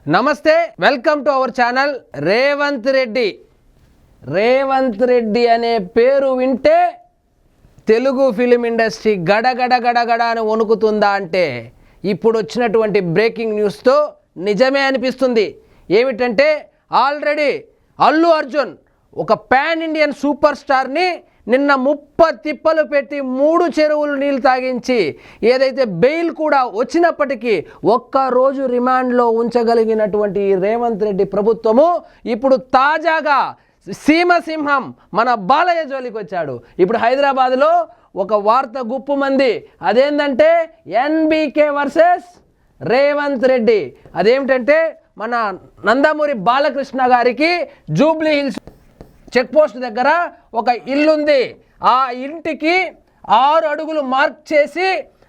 నమస్తే, welcome to our channel. Revanth Reddy అనే పేరు వింటే తెలుగు ఫిలిం ఇండస్ట్రీ గడగడ అని వణుకుతుందా అంటే ఇప్పుడు వచ్చినటువంటి బ్రేకింగ్ న్యూస్తో నిజమే అనిపిస్తుంది. ఏమిటంటే ఆల్రెడీ అల్లు అర్జున్ ఒక పాన్ ఇండియన్ సూపర్ స్టార్ని నిన్న 30 తిప్పలు పెట్టి 3 చెరువులు నీళ్ళు తాగించి ఏదైతే బెయిల్ కూడా వచ్చినప్పటికీ ఒక్కరోజు రిమాండ్లో ఉంచగలిగినటువంటి రేవంత్ రెడ్డి ప్రభుత్వము ఇప్పుడు తాజాగా సీమసింహం మన బాలయ్య జోలికి వచ్చాడు. ఇప్పుడు హైదరాబాద్లో ఒక వార్త గుప్పుమంది. అదేంటంటే ఎన్బీకే వర్సెస్ రేవంత్ రెడ్డి. అదేమిటంటే మన నందమూరి బాలకృష్ణ గారికి జూబ్లీ హిల్స్ చెక్ పోస్ట్ దగ్గర ఒక ఇల్లుంది. ఆ ఇంటికి 6 అడుగులు మార్క్ చేసి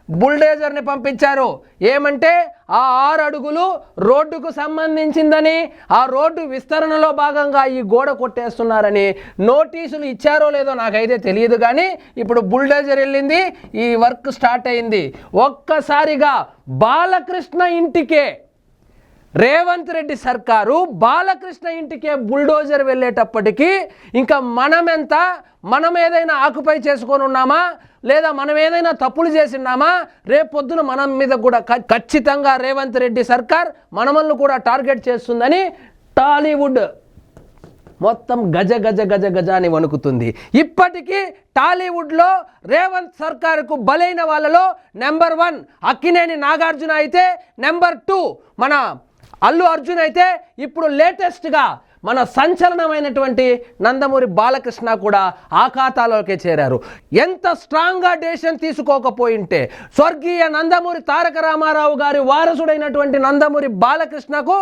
బుల్డేజర్ని పంపించారు. ఏమంటే ఆ 6 అడుగులు రోడ్డుకు సంబంధించిందని, ఆ రోడ్డు విస్తరణలో భాగంగా ఈ గోడ కొట్టేస్తున్నారని నోటీసులు ఇచ్చారో లేదో నాకైతే తెలియదు. కానీ ఇప్పుడు బుల్డేజర్ వెళ్ళింది, ఈ వర్క్ స్టార్ట్ అయింది. ఒక్కసారిగా బాలకృష్ణ ఇంటికే రేవంత్ రెడ్డి సర్కారు బాలకృష్ణ ఇంటికే బుల్డోజర్ వెళ్ళేటప్పటికీ ఇంకా మనం ఏదైనా ఆక్యుపై చేసుకొని ఉన్నామా, లేదా మనం ఏదైనా తప్పులు చేసినామా, రేపొద్దున మనం మీద కూడా ఖచ్చితంగా రేవంత్ రెడ్డి సర్కార్ మనమల్ని కూడా టార్గెట్ చేస్తుందని టాలీవుడ్ మొత్తం గజ అని వణుకుతుంది. ఇప్పటికీ టాలీవుడ్లో రేవంత్ సర్కారుకు బలైన వాళ్ళలో నెంబర్ 1 అక్కినేని నాగార్జున అయితే, నెంబర్ 2 మన అల్లు అర్జున్ అయితే, ఇప్పుడు లేటెస్ట్గా మన సంచలనమైనటువంటి నందమూరి బాలకృష్ణ కూడా ఆ ఖాతాలోకే చేరారు. ఎంత స్ట్రాంగ్గా డెసిషన్ తీసుకోకపోయింటే స్వర్గీయ నందమూరి తారక రామారావు గారి వారసుడైనటువంటి నందమూరి బాలకృష్ణకు,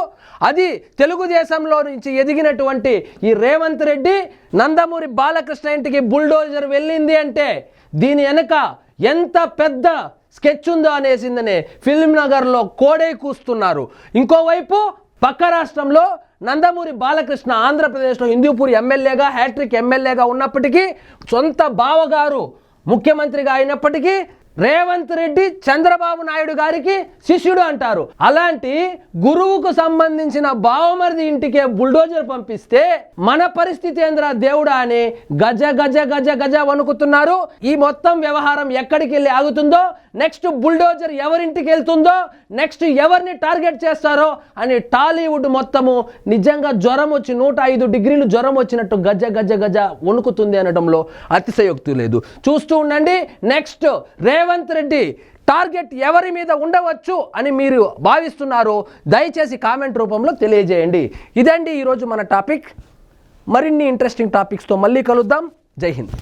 అది తెలుగుదేశంలో నుంచి ఎదిగినటువంటి ఈ రేవంత్ రెడ్డి నందమూరి బాలకృష్ణ ఇంటికి బుల్డోజర్ వెళ్ళింది అంటే దీని వెనుక ఎంత పెద్ద స్కెచ్ ఉందో అనేసిందనే ఫిల్మ్ నగర్లో కోడే కూస్తున్నారు. ఇంకోవైపు పక్క రాష్ట్రంలో నందమూరి బాలకృష్ణ ఆంధ్రప్రదేశ్లో హిందూపూర్ ఎమ్మెల్యేగా, హ్యాట్రిక్ ఎమ్మెల్యేగా ఉన్నప్పటికీ, సొంత బావగారు ముఖ్యమంత్రిగా అయినప్పటికీ రేవంత్ రెడ్డి చంద్రబాబు నాయుడు గారికి శిష్యుడు అంటారు. అలాంటి గురువుకు సంబంధించిన బావమరిది ఇంటికే బుల్డోజర్ పంపిస్తే మన పరిస్థితి ఏంద్రా దేవుడా అని గజ వణుకుతున్నారు. ఈ మొత్తం వ్యవహారం ఎక్కడికి వెళ్ళి ఆగుతుందో, నెక్స్ట్ బుల్డోజర్ ఎవరింటికి వెళ్తుందో, నెక్స్ట్ ఎవరిని టార్గెట్ చేస్తారో అని టాలీవుడ్ మొత్తము నిజంగా జ్వరం వచ్చి 105 డిగ్రీలు జ్వరం వచ్చినట్టు గజ వణుకుతుంది అనడంలో అతిశయోక్తి లేదు. చూస్తూ ఉండండి. నెక్స్ట్ రేవంత్ రెడ్డి టార్గెట్ ఎవరి మీద ఉండవచ్చు అని మీరు భావిస్తున్నారు? దయచేసి కామెంట్ రూపంలో తెలియజేయండి. ఇదండి ఈరోజు మన టాపిక్. మరిన్ని ఇంట్రెస్టింగ్ టాపిక్స్తో మళ్ళీ కలుద్దాం. జై హింద్.